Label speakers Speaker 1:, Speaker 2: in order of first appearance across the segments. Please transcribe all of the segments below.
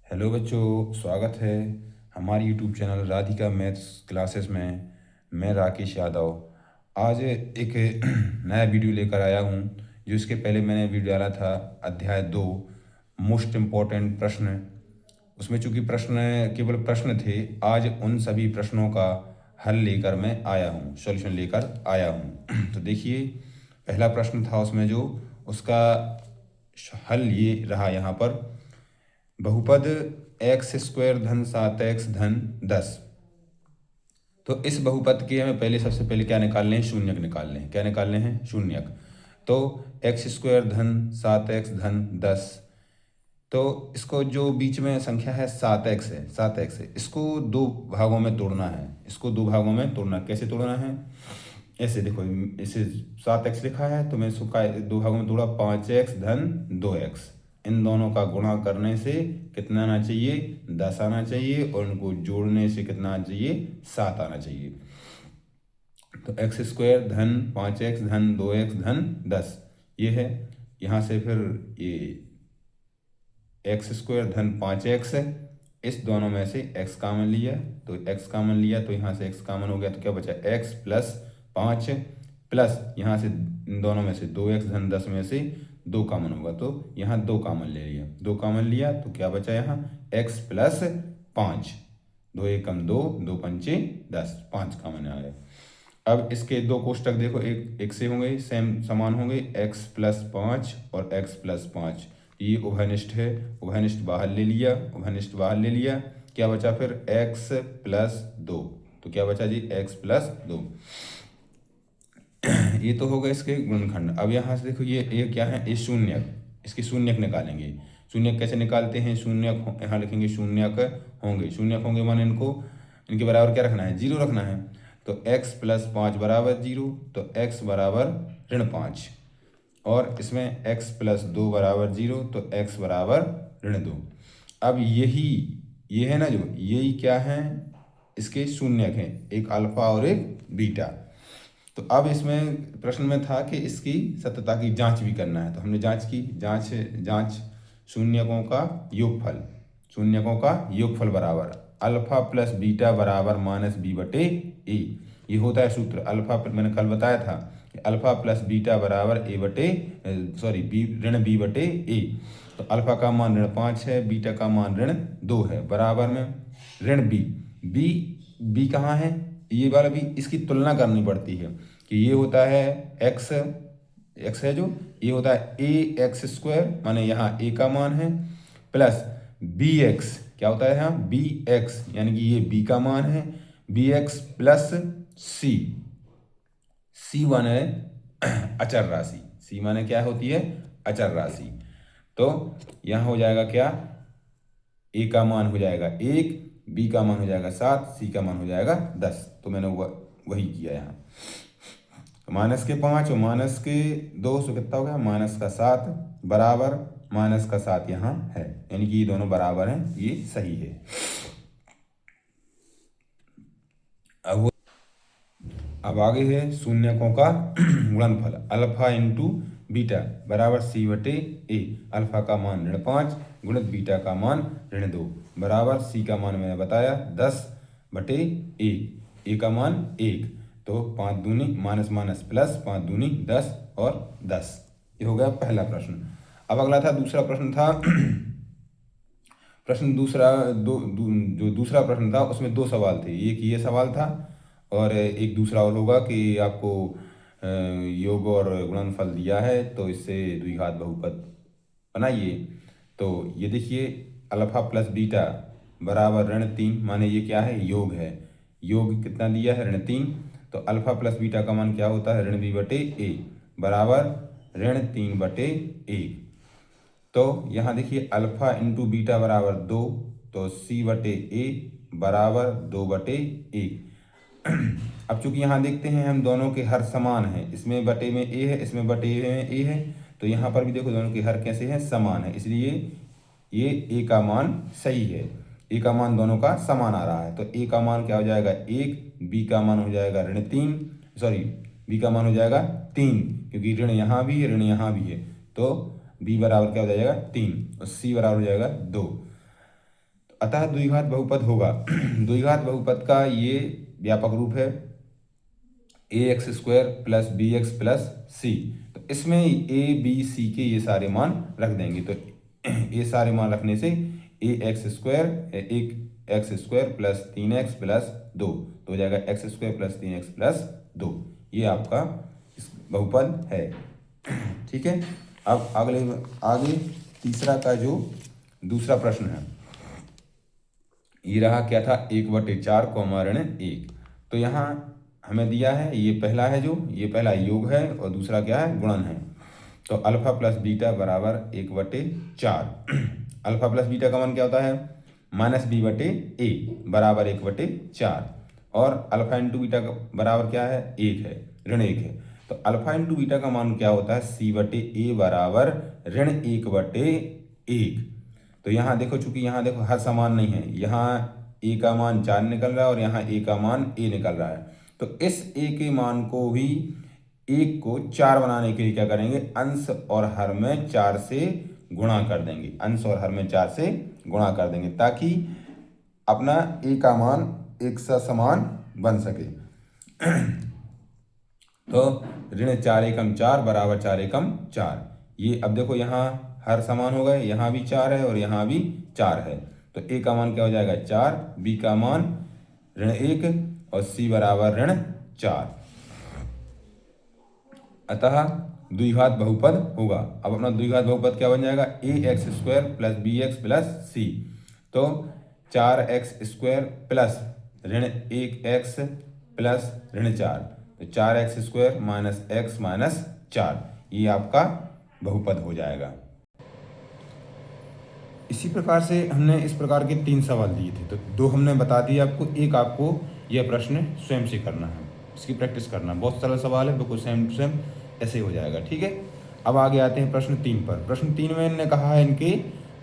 Speaker 1: Hello बच्चों, स्वागत है हमारे YouTube channel Radhika maths classes में। मैं राकेश यादव आज एक नया वीडियो लेकर आया हूँ। जो इसके पहले मैंने वीडियो डाला था अध्याय 2 मोस्ट इम्पोर्टेंट प्रश्न। उसमें चूंकि प्रश्न केवल प्रश्न थे, आज उन सभी प्रश्नों का हल लेकर मैं आया हूँ, सॉल्यूशन लेकर आया हूँ। तो देखिए, पहला प्रश्न था उसमें जो उसका हल ये रहा यहाँ पर। बहुपद एक्स स्क्वायर धन 7x धन 10। तो इस बहुपद के हमें पहले सबसे पहले क्या निकालने हैं? शून्यक निकालने हैं। क्या निकालने हैं? शून्यक। तो एक्स स्क्वायर धन 7x धन 10। तो इसको जो बीच में संख्या है 7x है, 7x है, इसको दो भागों में तोड़ना है। इसको दो भागों में तोड़ना, कैसे तोड़ना है? ऐसे देखो, इसे 7x लिखा है तो मैं इसको दो भागों में तोड़ा, 5x धन 2x। इन दोनों का गुणा करने से कितना आना चाहिए? 10 आना चाहिए। और इनको जोड़ने से कितना आना चाहिए? 7 आना चाहिए। तो एक्स स्क्वायर धन 5x धन 2x धन 10 ये है। यहाँ से फिर ये एक्स स्क्वायर धन 5x है, इस दोनों में से x कामन लिया तो x कामन लिया, तो यहाँ से x कामन हो गया तो क्या बचा? x प्लस 5 प्लस यहाँ से इन दोनों में से 2x धन 10 में से 2 कामन होगा, तो यहाँ 2 कामन ले लिया। 2 कामन लिया तो क्या बचा? यहाँ x प्लस 5। 2 एकम 2, 2 पंचे 10, 5 कामन आ गया। अब इसके दो कोष्टक देखो, एक से होंगे, सेम समान होंगे, x प्लस 5 और x प्लस 5। ये उभयनिष्ठ है, उभयनिष्ठ बाहर ले लिया, उभयनिष्ठ बाहर ले लिया। क्या बचा फिर? x plus 2। तो क्या बचा जी? x plus 2। ये तो हो गए इसके गुणनखंड। अब यहाँ से देखो, ये क्या है? ये शून्यक। इसकी शून्यक निकालेंगे। शून्यक कैसे निकालते हैं? शून्यक यहाँ लिखेंगे, शून्यक होंगे। शून्यक होंगे माने इनके बराबर क्या रखना है? 0 रखना है। तो x प्लस 5 बराबर 0, तो x बराबर -5। और इसमें x प्लस 2 बराबर 0, तो x बराबर -2। अब ये है ना, जो यही क्या है? इसके शून्यक हैं, एक अल्फा और एक बीटा। तो अब इसमें प्रश्न में था कि इसकी सत्यता की जांच भी करना है, तो हमने जांच की। जांच शून्यकों का योगफल, शून्यकों का योगफल बराबर अल्फा प्लस बीटा बराबर -b/a। ये होता है सूत्र अल्फा, मैंने कल बताया था कि अल्फा प्लस बीटा बराबर b/a। तो अल्फा का मान -5 है, बीटा का मान -2 है, बराबर में बी कहाँ है? ये वाला भी इसकी तुलना करनी पड़ती है कि ये होता है x है, जो ये होता है ax², माने यहाँ a का मान है, प्लस bx। क्या होता है यहाँ? bx, यानी कि ये b का मान है, bx प्लस c माने अचर राशि। c माने क्या होती है? अचर राशि। तो यहाँ हो जाएगा क्या? a का मान हो जाएगा 1, b का मान हो जाएगा 7, c का मान हो जाएगा 10। तो मैंने वही किया यहाँ। -5 और -2 से कितना हो गया? -7 बराबर -7 यहाँ है, यानी कि ये दोनों बराबर हैं, ये सही है। अब आगे है शून्यकों का गुणनफल अल्फा इंटू बीटा बराबर c/a। अल्फा का मान -5 गुणित बीटा का मान -2 बराबर c का मान मैंने बताया 10/a। a का मान 1, तो 5 दूनी माइनस माइनस प्लस, 5 दूनी 10 और 10। ये हो गया पहला प्रश्न। अब अगला था, दूसरा प्रश्न था। प्रश्न दूसरा जो दूसरा प्रश्न था उसमें 2 सवाल थे। एक ये सवाल था और एक दूसरा और होगा कि आपको योग और गुणनफल दिया है तो इससे द्विघात बहुपद बनाइए। तो ये देखिए, अल्फा प्लस बीटा बराबर ऋण 3, माने ये क्या है? योग है। योग कितना दिया है? ऋण 3। तो अल्फा प्लस बीटा का मान क्या होता है? ऋण b/a बराबर ऋण 3/1। तो यहाँ देखिए, अल्फा इंटू बीटा बराबर 2, तो c/a बराबर 2/1। अब चूंकि यहाँ देखते हैं हम दोनों के हर समान है, इसमें बटे में a है, इसमें बटे में a है, तो यहाँ पर भी देखो दोनों के हर कैसे हैं? समान है, इसलिए ये a का मान सही है। a का मान दोनों का समान आ रहा है, तो a का मान क्या हो जाएगा? 1, b का मान हो जाएगा b का मान हो जाएगा 3, क्योंकि ऋण यहाँ भी है, ऋण यहाँ भी है, तो b बराबर क्या हो जाएगा? 3, और c बराबर हो जाएगा 2। अतः द्विघात बहुपद होगा द्विघात बहुपद का ये व्यापक रूप है ax² + bx + c। तो इसमें a b c के ये सारे मान रख देंगे। तो ये सारे मान रखने से ax² + 3x + 2 तो हो जाएगा x² + 3x + 2। ये आपका इस बहुपद है। ठीक है। अब आगे तीसरा का जो दूसरा प्रश्न है ये रहा, क्या था, 1/4 ऋण 1। तो यहाँ हमें दिया है ये पहला है, जो ये पहला योग है और दूसरा क्या है, गुणन है। तो अल्फा प्लस बीटा बराबर 1/4। अल्फा प्लस बीटा का मान क्या होता है, -b/a बराबर 1/4। और अल्फा इंटू बीटा का बराबर क्या है, 1 है, ऋण 1 है। तो अल्फा इंटू बीटा का मान क्या होता है, c/a बराबर ऋण 1/1। तो यहाँ देखो, चूंकि यहाँ देखो हर समान नहीं है, यहाँ a का मान 4 निकल रहा है और यहाँ a का मान a निकल रहा है। तो इस a के मान को भी 1 को 4 बनाने के लिए क्या करेंगे, अंश और हर में 4 से गुणा कर देंगे। अंश और हर में 4 से गुणा कर देंगे ताकि अपना a का मान एक सा समान बन सके। तो ऋण 4 एकम 4 बराबर 4 एकम 4। ये अब देखो यहाँ हर समान हो गए, यहाँ भी 4 है और यहाँ भी 4 है। तो a का मान क्या हो जाएगा, 4, b का मान ऋण 1 और c बराबर ऋण 4। अतः द्विघात बहुपद होगा। अब अपना द्विघात बहुपद क्या बन जाएगा, ax² + bx + c। तो 4x² प्लस ऋण 1x प्लस ऋण 4, तो 4x² - x - 4 ये आपका बहुपद हो जाएगा। इसी प्रकार से हमने इस प्रकार के 3 सवाल दिए थे। तो 2 हमने बता दिए आपको, एक आपको यह प्रश्न स्वयं से करना है, इसकी प्रैक्टिस करना। बहुत सरल सवाल है, बिल्कुल सेम टू सेम ऐसे हो जाएगा। ठीक है। अब आगे आते हैं प्रश्न 3 पर। प्रश्न 3 में इन्होंने कहा है इनके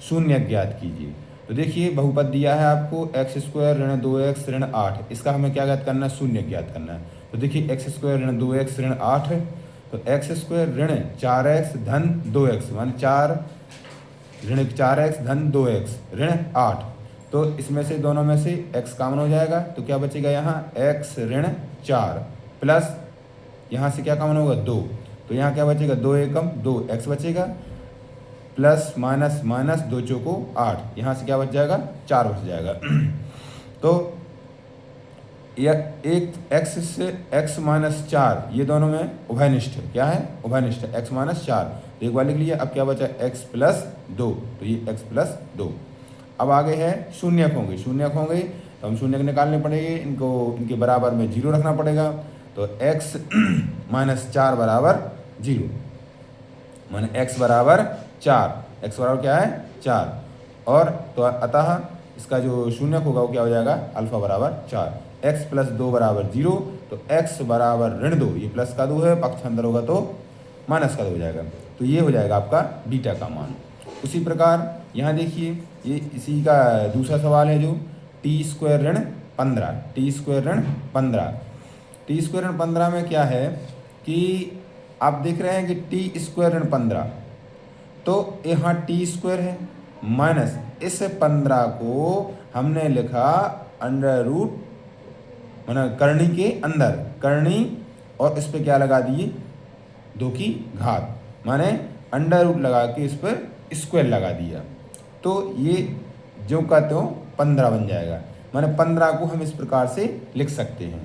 Speaker 1: शून्य ज्ञात कीजिए। तो देखिए बहुपद दिया है आपको x² ऋण 2x ऋण 8। इसका हमें क्या ज्ञात करना है, शून्य ज्ञात करना है। तो देखिए x² ऋण 2x ऋण 8 है, तो x² ऋण 4x धन 2x मान 4 ऋण 4x धन 2x ऋण 8। तो इसमें से दोनों में से x कॉमन हो जाएगा, तो क्या बचेगा यहाँ x ऋण 4 प्लस यहाँ से क्या कॉमन होगा 2। तो यहाँ क्या बचेगा, 2 एकम 2x बचेगा प्लस माइनस माइनस 2 चौको 8, यहाँ से क्या बच जाएगा 4 बच जाएगा। तो यह एक x से x - 4 ये दोनों में उभयनिष्ठ है। क्या है, उभयनिष्ठ है, x - 4। एक बार लिख लिया। अब क्या बचा, x + 2, तो ये x + 2। अब आगे है शून्यक होंगे। शून्यक होंगे तो हम शून्यक निकालने पड़ेंगे, इनको इनके बराबर में 0 रखना पड़ेगा। तो x - 4 बराबर 0 माने x बराबर 4, x बराबर क्या है 4। और तो अतः इसका जो शून्यक होगा वो क्या हो जाएगा, अल्फा बराबर 4। x + 2 बराबर 0, तो x बराबर ऋण 2, ये प्लस का 2 है, पक्ष अंदर होगा तो माइनस का 2 हो जाएगा। तो ये हो जाएगा आपका बीटा का मान। उसी प्रकार यहाँ देखिए ये इसी का दूसरा सवाल है जो t² ऋण 15, t² ऋण 15। t² ऋण 15 में क्या है कि आप देख रहे हैं कि t² ऋण 15, तो यहाँ t² है माइनस इस 15 को हमने लिखा √ माना करनी के अंदर, करनी और इस पर क्या लगा दिए 2 की घात, माने √ लगा के इस पर स्क्वायर लगा दिया। तो ये जो का त्यों 15 बन जाएगा, माने 15 को हम इस प्रकार से लिख सकते हैं।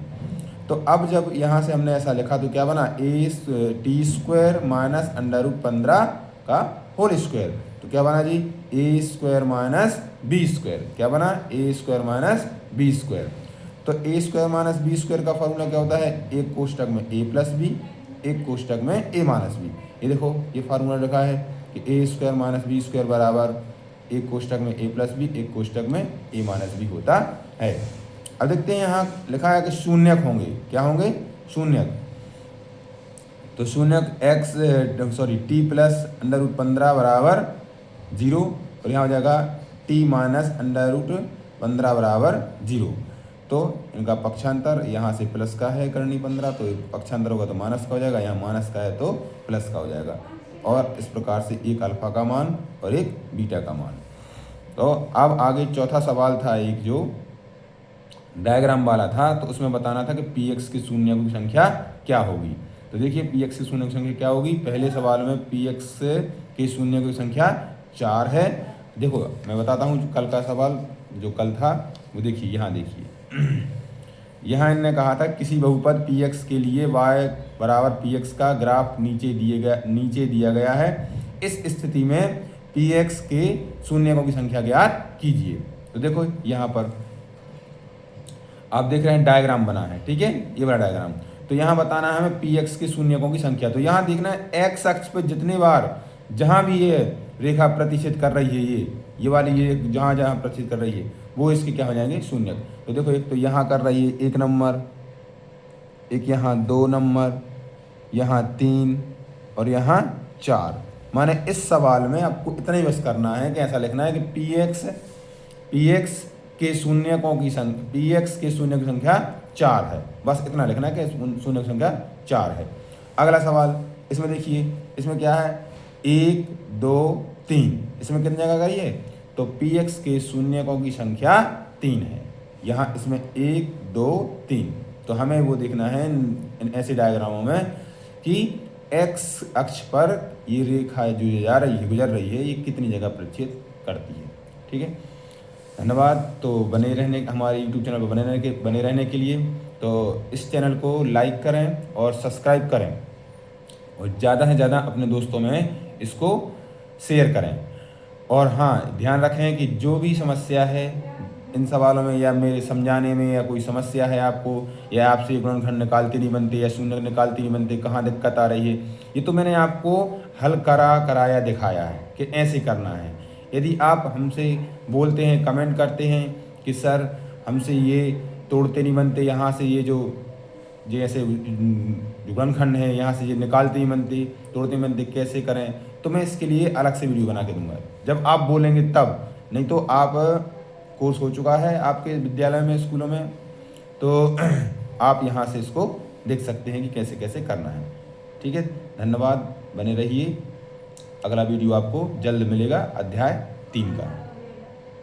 Speaker 1: तो अब जब यहाँ से हमने ऐसा लिखा तो क्या बना, t² - √15 का होल स्क्वायर। तो क्या बना जी, a² - b²। क्या बना, a² - b²। तो a² - b² का फॉर्मूला क्या होता है, एक कोष्टक में a + b, एक कोष्टक में a - b। ये देखो ये फार्मूला लिखा है कि a² - b² बराबर एक कोष्टक में a + b, एक कोष्टक में a - b होता है। अब देखते हैं यहाँ लिखा है कि शून्यक होंगे। क्या होंगे, शून्यक। तो शून्यक t + √15 बराबर 0, और यहाँ हो जाएगा t - √15 बराबर 0। तो इनका पक्षांतर यहाँ से प्लस का है करनी 15, तो पक्षांतर होगा तो माइनस का हो जाएगा, यहाँ माइनस का है तो प्लस का हो जाएगा। और इस प्रकार से एक अल्फा का मान और एक बीटा का मान। तो अब आगे चौथा सवाल था एक जो डायग्राम वाला था, तो उसमें बताना था कि पी एक्स के शून्यों की संख्या क्या होगी। तो देखिए पी एक्स के शून्यों की संख्या क्या होगी। पहले सवाल में पी एक्स के शून्यों की संख्या 4 है। देखो मैं बताता हूँ कल का सवाल जो कल था वो देखिए, यहाँ देखिए यहाँ इन्होंने कहा था किसी बहुपद पी एक्स के लिए y बराबर पी एक्स का ग्राफ नीचे दिया गया है। इस स्थिति में पी एक्स के शून्यों की संख्या ज्ञात कीजिए। तो देखो यहाँ पर आप देख रहे हैं डायग्राम बना है, ठीक है, ये बड़ा डायग्राम। तो यहाँ बताना है हमें पी एक्स के शून्यकों की संख्या। तो यहाँ देखना है एक्स अक्ष पे जितने बार जहाँ भी ये रेखा प्रतिच्छेद कर रही है, ये वाली ये जहाँ जहाँ प्रतिच्छेद कर रही है वो इसके क्या हो जाएंगे, शून्य। तो देखो एक तो यहाँ कर रही है 1 नंबर, एक यहाँ 2 नंबर, यहाँ 3 और यहाँ 4। माने इस सवाल में आपको इतना ही बस करना है कि ऐसा लिखना है कि पी एक्स के शून्यकों की संख्या, पी एक्स के शून्य की संख्या 4 है। बस इतना लिखना है कि शून्य की संख्या 4 है। अगला सवाल इसमें देखिए, इसमें क्या है 1 2 3, इसमें कितनी जगह करिए, तो पी एक्स के शून्यकों की संख्या 3 है। यहाँ इसमें 1 2 3, तो हमें वो देखना है इन ऐसे डायग्रामों में कि एक्स अक्ष पर ये रेखा जो गुजर रही है ये कितनी जगह प्रतिच्छेद करती है। ठीक है, धन्यवाद। तो हमारे यूट्यूब चैनल पर बने रहने के लिए तो इस चैनल को लाइक करें और सब्सक्राइब करें और ज़्यादा से ज़्यादा अपने दोस्तों में इसको शेयर करें। और हाँ, ध्यान रखें कि जो भी समस्या है इन सवालों में या मेरे समझाने में, या कोई समस्या है आपको, या आपसे गुणनखंड निकालते नहीं बनते या शून्य निकालते नहीं बनते, कहाँ दिक्कत आ रही है, ये तो मैंने आपको हल कराया दिखाया है कि ऐसे करना है। यदि आप हमसे बोलते हैं, कमेंट करते हैं कि सर हमसे ये तोड़ते नहीं बनते, यहाँ से ये जो ऐसे गुणनखंड है यहाँ से ये निकालते नहीं बनते, तोड़ते नहीं बनते, कैसे करें, तो मैं इसके लिए अलग से वीडियो बना के दूंगा जब आप बोलेंगे तब। नहीं तो आप कोर्स हो चुका है आपके विद्यालय में, स्कूलों में, तो आप यहाँ से इसको देख सकते हैं कि कैसे कैसे करना है। ठीक है, धन्यवाद, बने रहिए। अगला वीडियो आपको जल्द मिलेगा अध्याय 3 का।